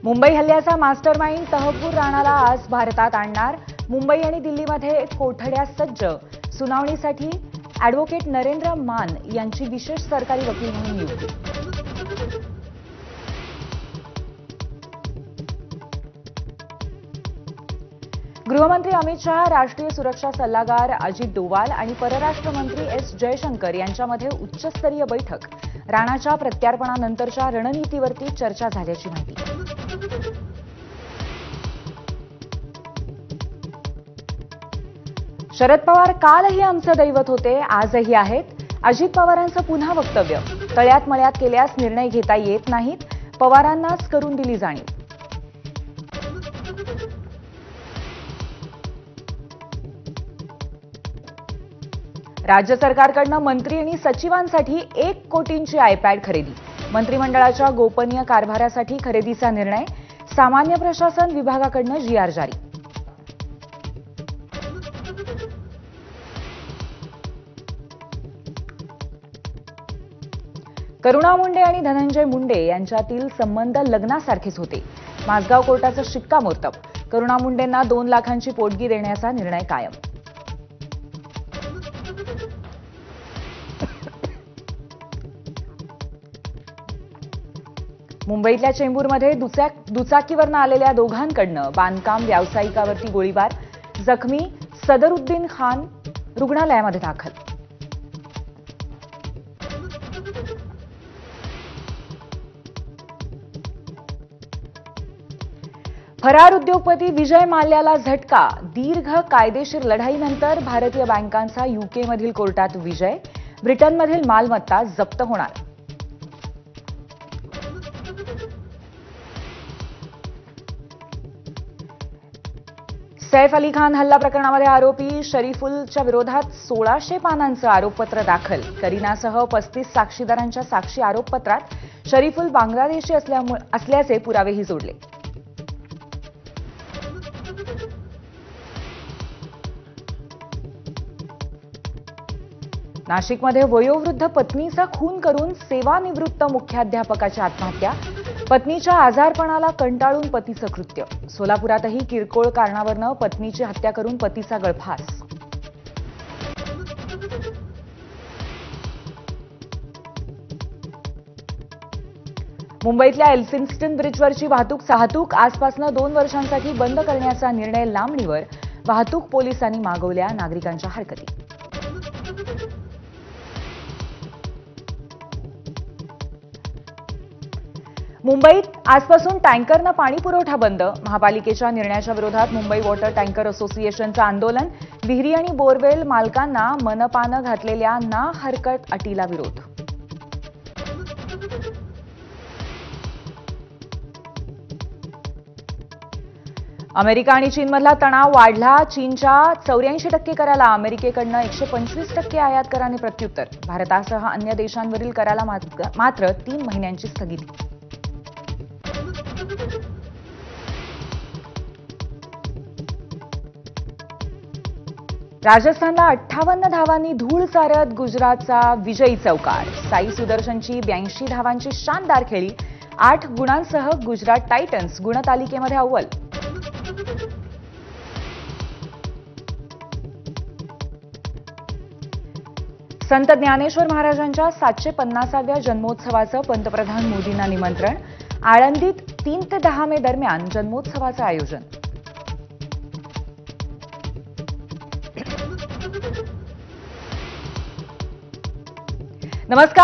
मुंबई हल्ल्याचा मास्टरमाइंड तहव्वूर राणाला आज भारतात आणणार. मुंबई आणि दिल्लीमध्ये कोठड्या सज्ज. सुनावणीसाठी अॅडव्होकेट नरेंद्र मान यांची विशेष सरकारी वकील म्हणून नियुक्ती. गृहमंत्री अमित शहा, राष्ट्रीय सुरक्षा सल्लागार अजित डोवाल आणि परराष्ट्र मंत्री एस जयशंकर यांच्यामध्ये उच्चस्तरीय बैठक. राणाच्या प्रत्यार्पणानंतरच्या रणनीतीवरती चर्चा झाल्याची माहिती. शरद पवार कालही आमचं दैवत होते, आजही आहेत. अजित पवारांचं पुन्हा वक्तव्य. तळ्यात मळ्यात केल्यास निर्णय घेता येत नाहीत, पवारांनाच करून दिली जाणीव. राज्य सरकारकडनं मंत्री आणि सचिवांसाठी 1 कोटींची आयपॅड खरेदी. मंत्रिमंडळाच्या गोपनीय कारभारासाठी खरेदीचा निर्णय. सामान्य प्रशासन विभागाकडनं जीआर जारी. करुणा मुंडे आणि धनंजय मुंडे यांच्यातील संबंध लग्नासारखेच होते. माझगाव कोर्टाचं शिक्कामोर्तब. करुणा मुंडेंना 2 लाखांची पोटगी देण्याचा निर्णय कायम. मुंबईतल्या चेंबूरमध्ये दुचाकीवरनं आलेल्या दोघांकडनं बांधकाम व्यावसायिकावरती गोळीबार. जखमी सदरुद्दीन खान रुग्णालयामध्ये दाखल. फरार उद्योगपती विजय माल्याला झटका. दीर्घ कायदेशीर लढाईनंतर भारतीय बँकांचा यूकेमधील कोर्टात विजय. ब्रिटनमधील मालमत्ता जप्त होणार. सैफ अली खान हल्ला प्रकरणामध्ये आरोपी शरीफुलच्या विरोधात 1600 पानांचं आरोपपत्र दाखल. करीनासह 35 साक्षीदारांच्या साक्षी आरोपपत्रात शरीफुल बांगलादेशी असल्याचे पुरावेही जोडले. नाशिकमध्ये वयोवृद्ध पत्नीचा खून करून सेवानिवृत्त मुख्याध्यापकाची आत्महत्या. पत्नीच्या आजारपणाला कंटाळून पतीचं कृत्य. सोलापुरातही किरकोळ कारणावरून पत्नीची हत्या करून पतीचा गळफास. मुंबईतल्या एल्फिन्स्टन ब्रिजवरची वाहतूक आजपासून 2 वर्षांसाठी बंद करण्याचा निर्णय लांबणीवर. वाहतूक पोलिसांनी मागवल्या नागरिकांच्या हरकती. मुंबईत आजपासून टँकरनं पाणी पुरवठा बंद. महापालिकेच्या निर्णयाच्या विरोधात मुंबई वॉटर टँकर असोसिएशनचं आंदोलन. विहिरी आणि बोरवेल मालकांना मनपानं घातलेल्या ना हरकत अटीला विरोध. अमेरिका आणि चीनमधला तणाव वाढला. चीनच्या 84% कराला अमेरिकेकडनं 125% आयात कराने प्रत्युत्तर. भारतासह अन्य देशांवरील कराला मात्र 3 महिन्यांची स्थगिती. राजस्थानला 58 धावांनी धूळ सारत गुजरातचा विजयी चौकार. साई सुदर्शनची 82 धावांची शानदार खेळी. 8 गुणांसह गुजरात टायटन्स गुणतालिकेमध्ये अव्वल. संत ज्ञानेश्वर महाराजांच्या 750व्या जन्मोत्सवाचं पंतप्रधान मोदींना निमंत्रण. आळंदीत 3 ते 10 मे दरम्यान जन्मोत्सवाचं आयोजन. नमस्कार.